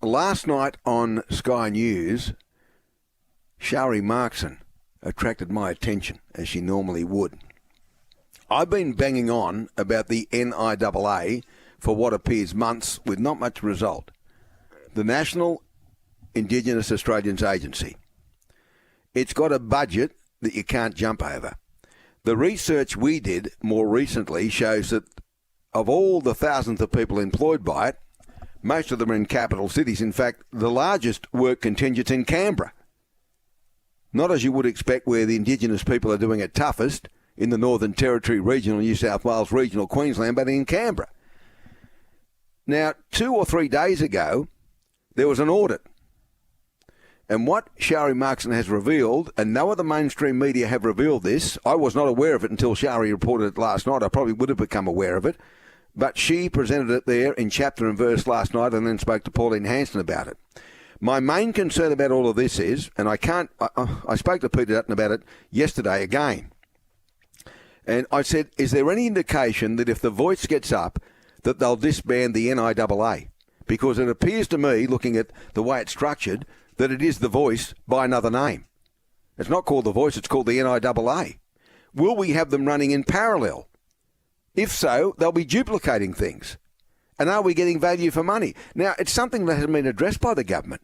last night on Sky News, Shari Markson attracted my attention, as she normally would. I've been banging on about the NIAA for what appears months with not much result. The National Indigenous Australians Agency. It's got a budget that you can't jump over. The research we did more recently shows that of all the thousands of people employed by it, most of them are in capital cities. In fact, the largest work contingent's in Canberra. Not as you would expect, where the Indigenous people are doing it toughest, in the Northern Territory, regional New South Wales, regional Queensland, but in Canberra. Now, 2 or 3 days ago, there was an audit. And what Shari Markson has revealed, and no other mainstream media have revealed this, I was not aware of it until Shari reported it last night. I probably would have become aware of it. But she presented it there in chapter and verse last night and then spoke to Pauline Hanson about it. My main concern about all of this is, and I spoke to Peter Dutton about it yesterday again, and I said, is there any indication that if the Voice gets up, that they'll disband the NIAA? Because it appears to me, looking at the way it's structured, that it is the Voice by another name. It's not called the Voice, it's called the NIAA. Will we have them running in parallel? If so, they'll be duplicating things. And are we getting value for money? Now, it's something that hasn't been addressed by the government.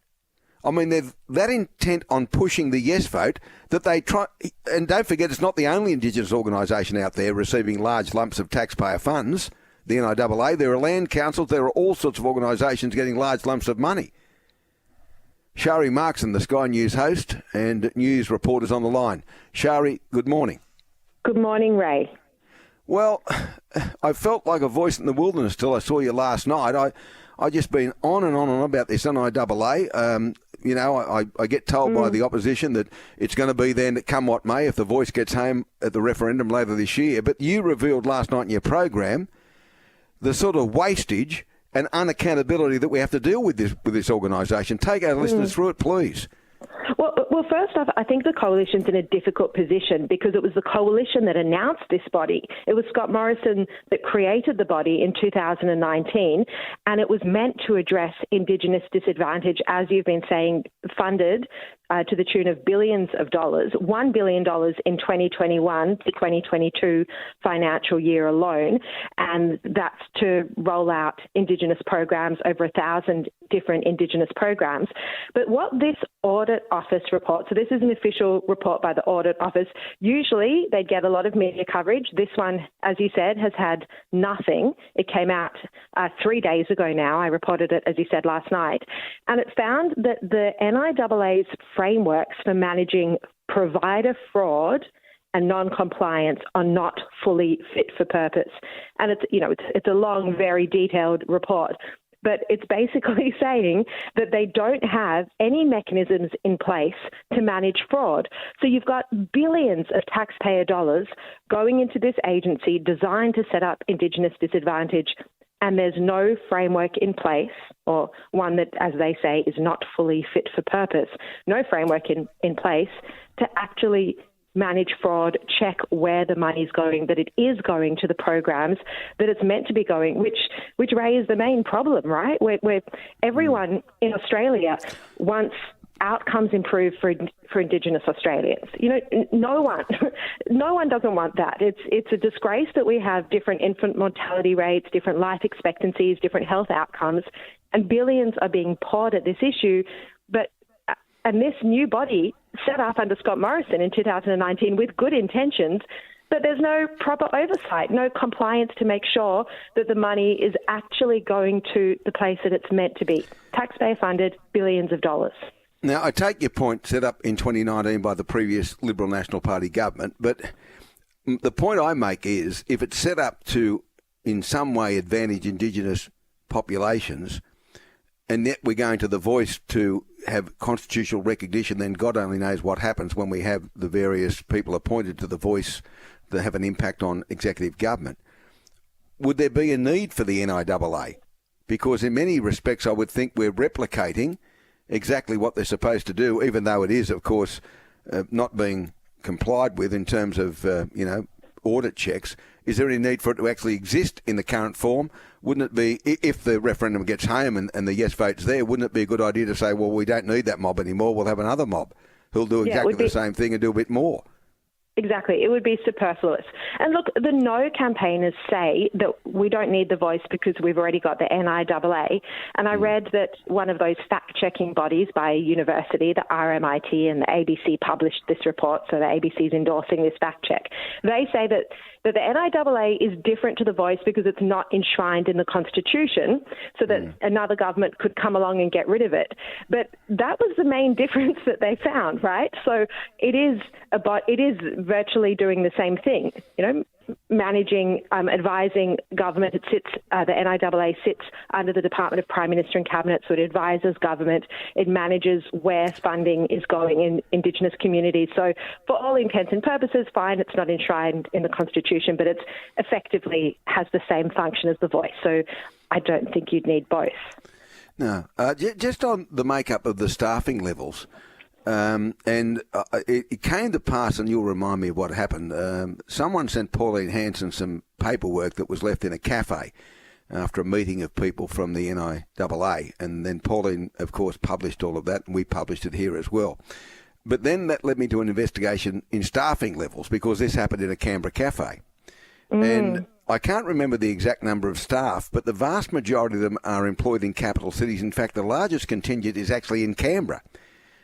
I mean, they're that intent on pushing the yes vote that they try, and don't forget, it's not the only Indigenous organisation out there receiving large lumps of taxpayer funds, the NIAA. There are land councils, there are all sorts of organisations getting large lumps of money. Shari Markson, the Sky News host, and news reporters on the line. Shari, good morning. Good morning, Ray. Well, I felt like a voice in the wilderness till I saw you last night. I just been on and on and on about this NIAA. I get told by the opposition that it's going to be then, come what may, if the Voice gets home at the referendum later this year. But you revealed last night in your program the sort of wastage and unaccountability that we have to deal with this organisation. Take our listeners through it, please. Well, first off, I think the coalition's in a difficult position because it was the coalition that announced this body. It was Scott Morrison that created the body in 2019, and it was meant to address Indigenous disadvantage, as you've been saying, funded to the tune of billions of dollars, $1 billion in 2021 to 2022 financial year alone, and that's to roll out Indigenous programs, over 1,000 different Indigenous programs. But what this audit office report, so this is an official report by the audit office, usually they get a lot of media coverage. This one, as you said, has had nothing. It came out 3 days ago now. I reported it, as you said, last night. And it found that the NIAA's frameworks for managing provider fraud and non-compliance are not fully fit for purpose. And it's a long, very detailed report. But it's basically saying that they don't have any mechanisms in place to manage fraud. So you've got billions of taxpayer dollars going into this agency designed to set up Indigenous disadvantage, and there's no framework in place, or one that, as they say, is not fully fit for purpose, no framework in place to actually manage fraud, check where the money's going, that it is going to the programs that it's meant to be going, which raises the main problem, right? Where everyone in Australia wants outcomes improved for Indigenous Australians. No one doesn't want that. It's a disgrace that we have different infant mortality rates, different life expectancies, different health outcomes, and billions are being poured at this issue. And this new body set up under Scott Morrison in 2019 with good intentions, but there's no proper oversight, no compliance to make sure that the money is actually going to the place that it's meant to be. Taxpayer funded, billions of dollars. Now, I take your point, set up in 2019 by the previous Liberal National Party government, but the point I make is if it's set up to in some way advantage Indigenous populations, and yet we're going to the Voice to have constitutional recognition, then God only knows what happens when we have the various people appointed to the Voice that have an impact on executive government. Would there be a need for the NIAA? Because in many respects, I would think we're replicating exactly what they're supposed to do, even though it is, of course, not being complied with in terms of, audit checks. Is there any need for it to actually exist in the current form? Wouldn't it be, if the referendum gets home and the yes vote's there, wouldn't it be a good idea to say, well, we don't need that mob anymore, we'll have another mob who'll do exactly the same thing and do a bit more? Exactly. It would be superfluous. And look, the no campaigners say that we don't need the voice because we've already got the NIAA. And I read that one of those fact-checking bodies by a university, the RMIT and the ABC, published this report, so the ABC is endorsing this fact check. They say that the NIAA is different to the voice because it's not enshrined in the Constitution, so that another government could come along and get rid of it. But that was the main difference that they found, right? So it is virtually doing the same thing, managing, advising government. It sits, the NIAA sits under the Department of Prime Minister and Cabinet, so it advises government. It manages where funding is going in Indigenous communities. So for all intents and purposes, fine, it's not enshrined in the Constitution, but it's effectively has the same function as the voice. So I don't think you'd need both. No. Just on the makeup of the staffing levels, it came to pass, and you'll remind me of what happened. Someone sent Pauline Hanson some paperwork that was left in a cafe after a meeting of people from the NIAA, and then Pauline, of course, published all of that, and we published it here as well. But then that led me to an investigation in staffing levels, because this happened in a Canberra cafe. And I can't remember the exact number of staff, but the vast majority of them are employed in capital cities. In fact, the largest contingent is actually in Canberra.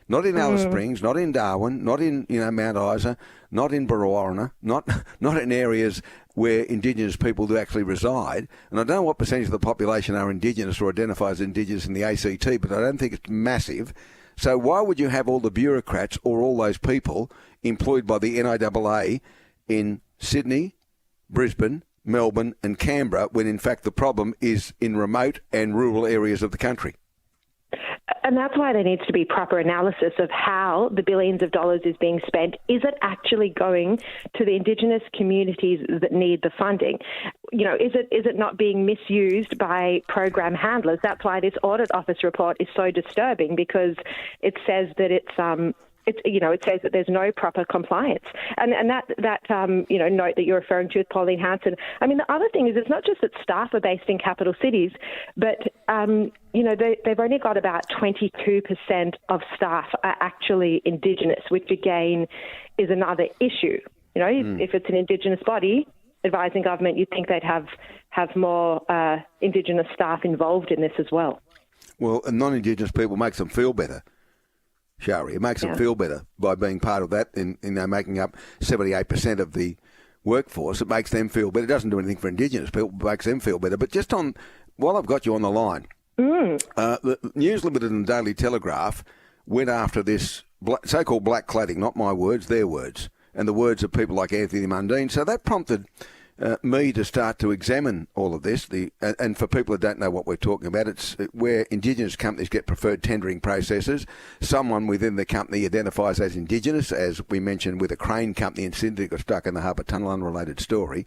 Not in Alice Springs, not in Darwin, not in Mount Isa, not in Barwarana, not in areas where Indigenous people do actually reside. And I don't know what percentage of the population are Indigenous or identify as Indigenous in the ACT, but I don't think it's massive. So why would you have all the bureaucrats or all those people employed by the NIAA in Sydney, Brisbane, Melbourne and Canberra when in fact the problem is in remote and rural areas of the country? And that's why there needs to be proper analysis of how the billions of dollars is being spent. Is it actually going to the Indigenous communities that need the funding? Is it not being misused by program handlers? That's why this audit office report is so disturbing, because it says that it says that there's no proper compliance. And that note that you're referring to with Pauline Hanson. I mean, the other thing is it's not just that staff are based in capital cities, but, they've only got about 22% of staff are actually Indigenous, which again is another issue. If it's an Indigenous body advising government, you'd think they'd have more Indigenous staff involved in this as well. Well, and non-Indigenous people makes them feel better. Shari, it makes them feel better by being part of that, in making up 78% of the workforce. It makes them feel better. It doesn't do anything for Indigenous people, it makes them feel better. But just while I've got you on the line, the News Limited and Daily Telegraph went after this so-called black cladding, not my words, their words, and the words of people like Anthony Mundine. So that prompted me to start to examine all of this. And for people who don't know what we're talking about, it's where Indigenous companies get preferred tendering processes. Someone within the company identifies as Indigenous, as we mentioned with a crane company in Sydney that got stuck in the Harbour Tunnel, unrelated story.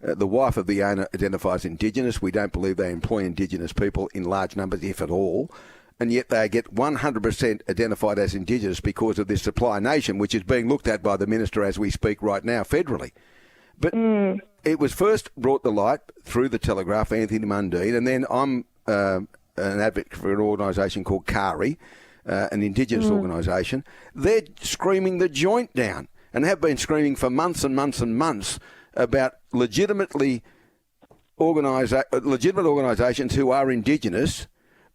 The wife of the owner identifies Indigenous. We don't believe they employ Indigenous people in large numbers, if at all. And yet they get 100% identified as Indigenous because of this supply nation, which is being looked at by the Minister as we speak right now federally. But it was first brought to light through the Telegraph, Anthony Mundine, and then I'm an advocate for an organisation called CARI, an Indigenous organisation. They're screaming the joint down and have been screaming for months and months and months about legitimate organisations who are Indigenous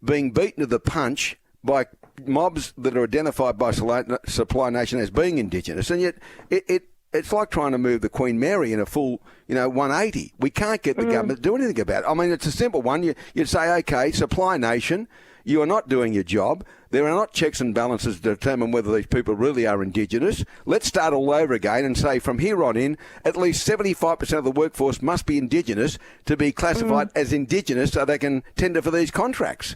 being beaten to the punch by mobs that are identified by Supply Nation as being Indigenous. And yet it's like trying to move the Queen Mary in a full, 180. We can't get the government to do anything about it. I mean, it's a simple one. You'd say, okay, Supply Nation, you are not doing your job. There are not checks and balances to determine whether these people really are Indigenous. Let's start all over again and say from here on in, at least 75% of the workforce must be Indigenous to be classified as Indigenous so they can tender for these contracts.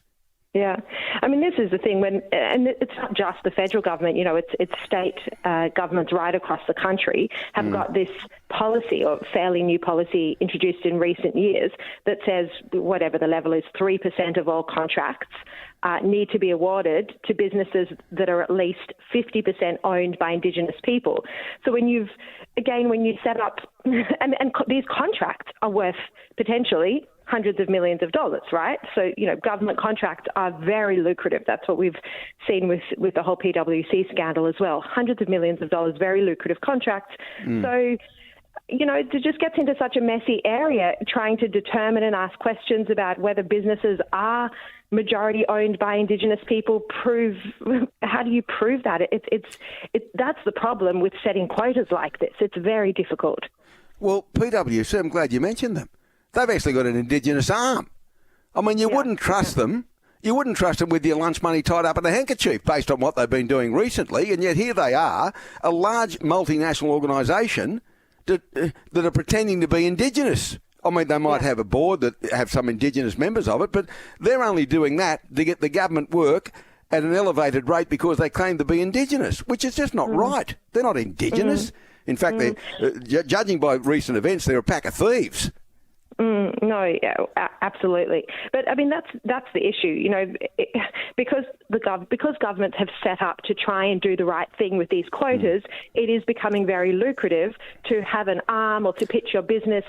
Yeah, I mean, this is the thing and it's not just the federal government. It's state governments right across the country have got this policy, or fairly new policy, introduced in recent years that says whatever the level is, 3% of all contracts need to be awarded to businesses that are at least 50% owned by Indigenous people. So when you set up, and these contracts are worth potentially hundreds of millions of dollars, right? So, government contracts are very lucrative. That's what we've seen with the whole PwC scandal as well. Hundreds of millions of dollars, very lucrative contracts. So, it just gets into such a messy area trying to determine and ask questions about whether businesses are majority owned by Indigenous people. How do you prove that? That's the problem with setting quotas like this. It's very difficult. Well, PwC, I'm glad you mentioned them. They've actually got an Indigenous arm. I mean, you wouldn't trust them. You wouldn't trust them with your lunch money tied up in a handkerchief based on what they've been doing recently, and yet here they are, a large multinational organisation that are pretending to be Indigenous. I mean, they might have a board that have some Indigenous members of it, but they're only doing that to get the government work at an elevated rate because they claim to be Indigenous, which is just not right. They're not Indigenous. In fact, judging by recent events, they're a pack of thieves. No, yeah, absolutely. But I mean, that's the issue, because governments have set up to try and do the right thing with these quotas. It is becoming very lucrative to have an arm or to pitch your business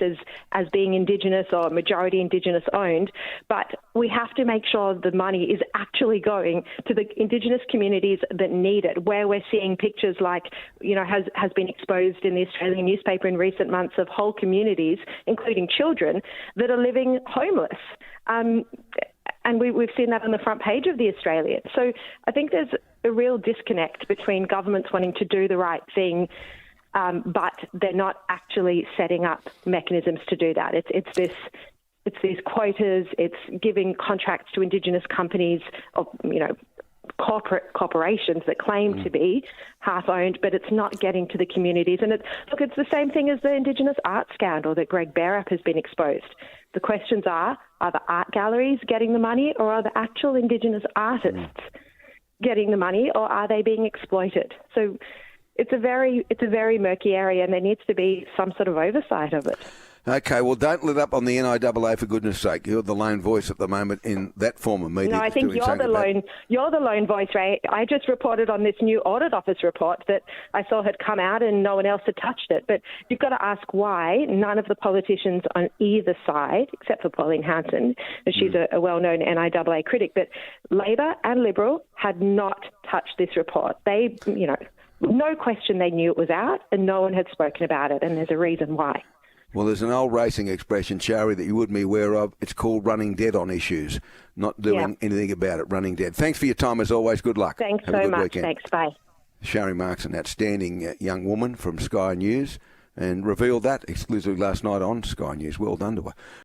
as being Indigenous or majority Indigenous owned. But we have to make sure the money is actually going to the Indigenous communities that need it, where we're seeing pictures like, has been exposed in the Australian newspaper in recent months of whole communities, including children, that are living homeless. And we've seen that on the front page of The Australian. So I think there's a real disconnect between governments wanting to do the right thing, but they're not actually setting up mechanisms to do that. It's these quotas, it's giving contracts to Indigenous companies, or, corporations that claim to be half-owned, but it's not getting to the communities. And it's the same thing as the Indigenous art scandal that Greg Barrap has been exposed. The questions are the art galleries getting the money, or are the actual Indigenous artists getting the money, or are they being exploited? So it's a very murky area, and there needs to be some sort of oversight of it. Okay, well, don't let up on the NIAA, for goodness sake. You're the lone voice at the moment in that form of media. No, I think you're the lone voice, Ray. I just reported on this new audit office report that I saw had come out and no one else had touched it. But you've got to ask why none of the politicians on either side, except for Pauline Hanson, she's a well-known NIAA critic, but Labor and Liberal had not touched this report. They, no question they knew it was out, and no one had spoken about it, and there's a reason why. Well, there's an old racing expression, Shari, that you wouldn't be aware of. It's called running dead on issues, not doing anything about it, running dead. Thanks for your time, as always. Good luck. Thanks so much. Weekend. Thanks, bye. Shari Marks, an outstanding young woman from Sky News, and revealed that exclusively last night on Sky News. Well done to her.